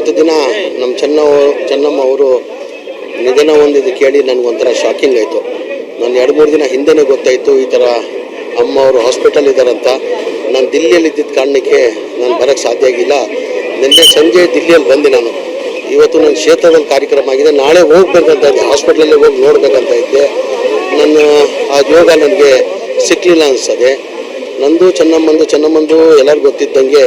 ಇವತ್ತು ದಿನ ನಮ್ಮ ಚೆನ್ನಮ್ಮ ಅವರು ನಿಧನ ಹೊಂದಿದ್ದು ಕೇಳಿ ನನಗೊಂಥರ ಶಾಕಿಂಗ್ ಆಯಿತು. ನಾನು 2-3 ದಿನ ಹಿಂದೆನೇ ಗೊತ್ತಾಯಿತು ಈ ಥರ ಅಮ್ಮ ಅವರು ಹಾಸ್ಪಿಟಲ್ ಇದ್ದಾರಂತ. ನಾನು ದಿಲ್ಲಿಯಲ್ಲಿ ಇದ್ದಿದ್ದ ಕಾರಣಕ್ಕೆ ನಾನು ಬರೋಕ್ಕೆ ಸಾಧ್ಯ ಆಗಿಲ್ಲ. ನಿನ್ನೆ ಸಂಜೆ ದಿಲ್ಲಿಯಲ್ಲಿ ಬಂದೆ. ನಾನು ಇವತ್ತು ನನ್ನ ಕ್ಷೇತ್ರದಲ್ಲಿ ಕಾರ್ಯಕ್ರಮ ಆಗಿದೆ, ನಾಳೆ ಹೋಗ್ಬೇಕಂತ ಇದ್ದೆ, ಹಾಸ್ಪಿಟ್ಲಲ್ಲಿ ಹೋಗಿ ನೋಡ್ಬೇಕಂತ ಇದ್ದೆ. ನನ್ನ ಆ ಯೋಗ ನನಗೆ ಸಿಕ್ಕಲಿಲ್ಲ ಅನಿಸ್ತದೆ. ನಂದು ಚೆನ್ನಮ್ಮಂದು ಎಲ್ಲರಿಗೂ ಗೊತ್ತಿದ್ದಂಗೆ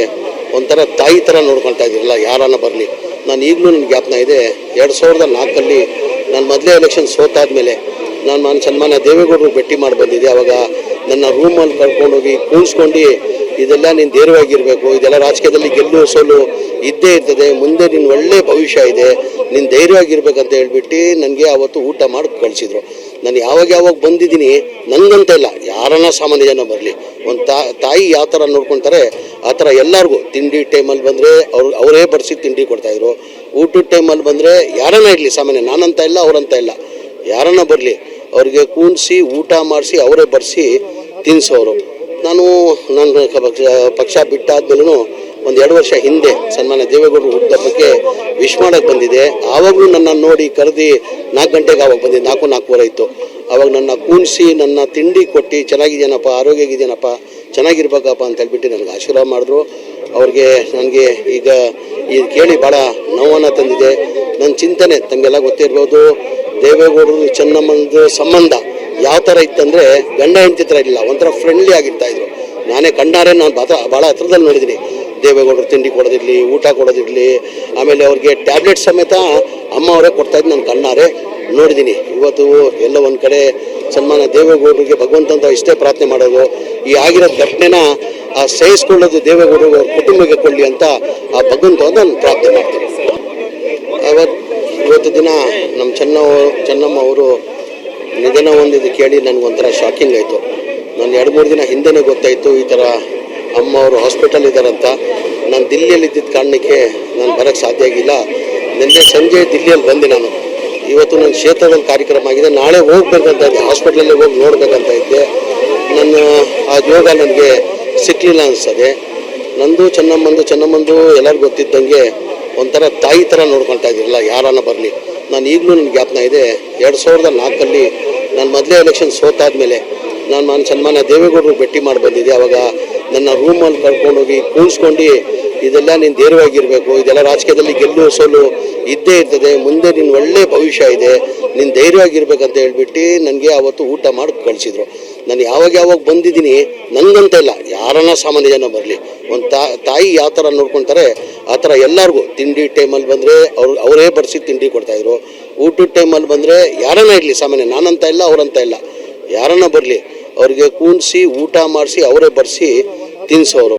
ಒಂಥರ ತಾಯಿ ಥರ ನೋಡ್ಕೊಳ್ತಾ ಇದ್ದಿರಲ್ಲ, ಯಾರನ್ನ ಬರಲಿ. ನಾನು ಈಗಲೂ ನನ್ನ ಜ್ಞಾಪನ ಇದೆ, 2004 ನಾನು ಮೊದಲೇ ಎಲೆಕ್ಷನ್ ಸೋತಾದ್ಮೇಲೆ ನಾನು ಸನ್ಮಾನ್ಯ ದೇವೇಗೌಡರು ಭೇಟಿ ಮಾಡಿ ಬಂದಿದ್ದೆ. ಆವಾಗ ನನ್ನ ರೂಮಲ್ಲಿ ಕರ್ಕೊಂಡೋಗಿ ಕೂರಿಸ್ಕೊಂಡು, ಇದೆಲ್ಲ ನೀನು ಧೈರ್ಯವಾಗಿರಬೇಕು, ಇದೆಲ್ಲ ರಾಜಕೀಯದಲ್ಲಿ ಗೆಲ್ಲು ಸೋಲು ಇದ್ದೇ ಇರ್ತದೆ, ಮುಂದೆ ನಿನ್ನ ಒಳ್ಳೆ ಭವಿಷ್ಯ ಇದೆ, ನೀನು ಧೈರ್ಯವಾಗಿರ್ಬೇಕಂತ ಹೇಳ್ಬಿಟ್ಟು ನನಗೆ ಆವತ್ತು ಊಟ ಮಾಡಿ ಕಳಿಸಿದ್ರು. ನಾನು ಯಾವಾಗ ಬಂದಿದ್ದೀನಿ ನನಗಂತ ಇಲ್ಲ, ಯಾರನ್ನ ಸಾಮಾನ್ಯ ಜನ ಬರಲಿ, ಒಂದು ತಾಯಿ ಯಾವ ಥರ ನೋಡ್ಕೊಳ್ತಾರೆ ಆ ಥರ ಎಲ್ಲರಿಗೂ ತಿಂಡಿ ಟೈಮಲ್ಲಿ ಬಂದರೆ ಅವರೇ ಬಡಿಸಿ ತಿಂಡಿ ಕೊಡ್ತಾಯಿದ್ರು. ಊಟದ ಟೈಮಲ್ಲಿ ಬಂದರೆ ಯಾರನ್ನ ಇರಲಿ, ಸಾಮಾನ್ಯ ನಾನಂತ ಇಲ್ಲ ಅವರಂತ ಇಲ್ಲ, ಯಾರನ್ನ ಬರಲಿ ಅವ್ರಿಗೆ ಕೂಣಿಸಿ ಊಟ ಮಾಡಿಸಿ ಅವರೇ ಬಡಿಸಿ ತಿನ್ನಿಸೋರು. ನಾನು ಪಕ್ಷ ಬಿಟ್ಟಾದ್ಮೇಲೂ 1-2 ವರ್ಷ ಹಿಂದೆ ಸನ್ಮಾನ್ಯ ದೇವೇಗೌಡರು ಹುಟ್ಟುಹಬ್ಬಕ್ಕೆ ವಿಶ್ ಮಾಡೋಕ್ಕೆ ಬಂದಿದೆ. ಆವಾಗಲೂ ನನ್ನನ್ನು ನೋಡಿ ಕರೆದು 4 ಗಂಟೆಗೆ ಆವಾಗ ಬಂದಿದ್ದೆ, 4-4:15 ಇತ್ತು. ಆವಾಗ ನನ್ನ ಕೂಣಿಸಿ ನನ್ನ ತಿಂಡಿ ಕೊಟ್ಟು ಚೆನ್ನಾಗಿದ್ದೇನಪ್ಪ, ಆರೋಗ್ಯ ಆಗಿದ್ದೇನಪ್ಪ, ಚೆನ್ನಾಗಿರ್ಬೇಕಪ್ಪ ಅಂತ ಹೇಳ್ಬಿಟ್ಟು ನನಗೆ ಆಶೀರ್ವಾದ ಮಾಡಿದ್ರು. ಅವ್ರಿಗೆ ನನಗೆ ಈಗ ಇದು ಕೇಳಿ ಭಾಳ ನೋವನ್ನು ತಂದಿದೆ. ನನ್ನ ಚಿಂತನೆ ತಮಗೆಲ್ಲ ಗೊತ್ತಿರ್ಬೋದು, ದೇವೇಗೌಡರು ಚೆನ್ನಮ್ಮಂದು ಸಂಬಂಧ ಯಾವ ಥರ ಇತ್ತಂದರೆ ಗಂಡ ಹೆಂಡತಿ ಥರ ಇಲ್ಲ, ಒಂಥರ ಫ್ರೆಂಡ್ಲಿ ಆಗಿರ್ತಾಯಿದ್ರು. ನಾನೇ ಕಣ್ಣಾರೆ ನಾನು ಭಾಳ ಹತ್ರದಲ್ಲಿ ನೋಡಿದ್ದೀನಿ. ದೇವೇಗೌಡರು ತಿಂಡಿ ಕೊಡೋದಿರಲಿ, ಊಟ ಕೊಡೋದಿರಲಿ, ಆಮೇಲೆ ಅವ್ರಿಗೆ ಟ್ಯಾಬ್ಲೆಟ್ ಸಮೇತ ಅಮ್ಮ ಅವರೇ ಕೊಡ್ತಾಯಿದ್ದು ನಾನು ಕಣ್ಣಾರೆ ನೋಡಿದ್ದೀನಿ. ಇವತ್ತು ಎಲ್ಲ ಒಂದು ಕಡೆ ಸನ್ಮಾನ್ಯ ದೇವೇಗೌಡರಿಗೆ ಭಗವಂತಂತ ಇಷ್ಟೇ ಪ್ರಾರ್ಥನೆ ಮಾಡೋದು, ಈ ಆಗಿರೋ ಘಟನೆನ ಸಹಿಸ್ಕೊಳ್ಳೋದು ದೇವೇಗೌಡರು ಅವ್ರ ಕುಟುಂಬಕ್ಕೆ ಕೊಡಲಿ ಅಂತ ಆ ಭಗವಂತ ನಾನು ಪ್ರಾರ್ಥನೆ ಮಾಡ್ತೀನಿ. ಇವತ್ತು ದಿನ ನಮ್ಮ ಚೆನ್ನಮ್ಮ ಅವರು ನಿಧನ ಹೊಂದಿದ್ದು ಕೇಳಿ ನನಗೊಂಥರ ಶಾಕಿಂಗ್ ಆಯಿತು. ನಾನು 2-3 ದಿನ ಹಿಂದೆನೇ ಗೊತ್ತಾಯಿತು ಈ ಥರ ಅಮ್ಮ ಅವರು ಹಾಸ್ಪಿಟಲ್ ಇದ್ದಾರಂತ. ನಾನು ದಿಲ್ಲಿಯಲ್ಲಿ ಇದ್ದಿದ್ದ ಕಾರಣಕ್ಕೆ ನಾನು ಬರೋಕ್ಕೆ ಸಾಧ್ಯ ಆಗಿಲ್ಲ. ನಿನ್ನೆ ಸಂಜೆ ದಿಲ್ಲಿಯಲ್ಲಿ ಬಂದೆ. ನಾನು ಇವತ್ತು ನನ್ನ ಕ್ಷೇತ್ರದಲ್ಲಿ ಕಾರ್ಯಕ್ರಮ ಆಗಿದೆ, ನಾಳೆ ಹೋಗ್ಬೇಕಂತ ಇದ್ದೆ, ಹಾಸ್ಪಿಟ್ಲಲ್ಲಿ ಹೋಗಿ ನೋಡ್ಬೇಕಂತ ಇದ್ದೆ. ನನ್ನ ಆ ಯೋಗ ನನಗೆ ಸಿಕ್ಕಲಿಲ್ಲ ಅನಿಸ್ತದೆ. ನಂದು ಚೆನ್ನಮ್ಮಂದು ಎಲ್ಲರಿಗೂ ಗೊತ್ತಿದ್ದಂಗೆ ಒಂಥರ ತಾಯಿ ಥರ ನೋಡ್ಕೊಳ್ತಾ ಇದ್ದಿರಲ್ಲ, ಯಾರನ್ನ ಬರಲಿ. ನಾನು ಈಗಲೂ ನನ್ನ ಜ್ಞಾಪನ ಇದೆ, 2004 ನಾನು ಮೊದಲೇ ಎಲೆಕ್ಷನ್ ಸೋತಾದ್ಮೇಲೆ ನಾನು ಸನ್ಮಾನ್ಯ ದೇವೇಗೌಡರು ಭೇಟಿ ಮಾಡಿ ಬಂದಿದ್ದೆ. ಆವಾಗ ನನ್ನ ರೂಮಲ್ಲಿ ಕರ್ಕೊಂಡೋಗಿ ಕೂರಿಸ್ಕೊಂಡು, ಇದೆಲ್ಲ ನೀನು ಧೈರ್ಯವಾಗಿರಬೇಕು, ಇದೆಲ್ಲ ರಾಜಕೀಯದಲ್ಲಿ ಗೆಲ್ಲು ಸೋಲು ಇದ್ದೇ ಇರ್ತದೆ, ಮುಂದೆ ನಿನ್ನ ಒಳ್ಳೆ ಭವಿಷ್ಯ ಇದೆ, ನೀನು ಧೈರ್ಯವಾಗಿರ್ಬೇಕಂತ ಹೇಳ್ಬಿಟ್ಟು ನನಗೆ ಆವತ್ತು ಊಟ ಮಾಡಿ ಕಳಿಸಿದ್ರು. ನಾನು ಯಾವಾಗ ಬಂದಿದ್ದೀನಿ ನನಗಂತ ಇಲ್ಲ, ಯಾರನ್ನ ಸಾಮಾನ್ಯ ಜನ ಬರಲಿ, ಒಂದು ತಾಯಿ ಯಾವ ಥರ ನೋಡ್ಕೊಳ್ತಾರೆ ಆ ಥರ ಎಲ್ಲರಿಗೂ ತಿಂಡಿ ಟೈಮಲ್ಲಿ ಬಂದರೆ ಅವರೇ ಬಡಿಸಿ ತಿಂಡಿ ಕೊಡ್ತಾಯಿದ್ರು. ಊಟದ ಟೈಮಲ್ಲಿ ಬಂದರೆ ಯಾರನ್ನ ಇರಲಿ, ಸಾಮಾನ್ಯ ನಾನಂತ ಇಲ್ಲ ಅವರಂತ ಇಲ್ಲ, ಯಾರನ್ನ ಬರಲಿ ಅವ್ರಿಗೆ ಕೂಣಿಸಿ ಊಟ ಮಾಡಿಸಿ ಅವರೇ ಬಡಿಸಿ ತಿನ್ನಿಸೋರು.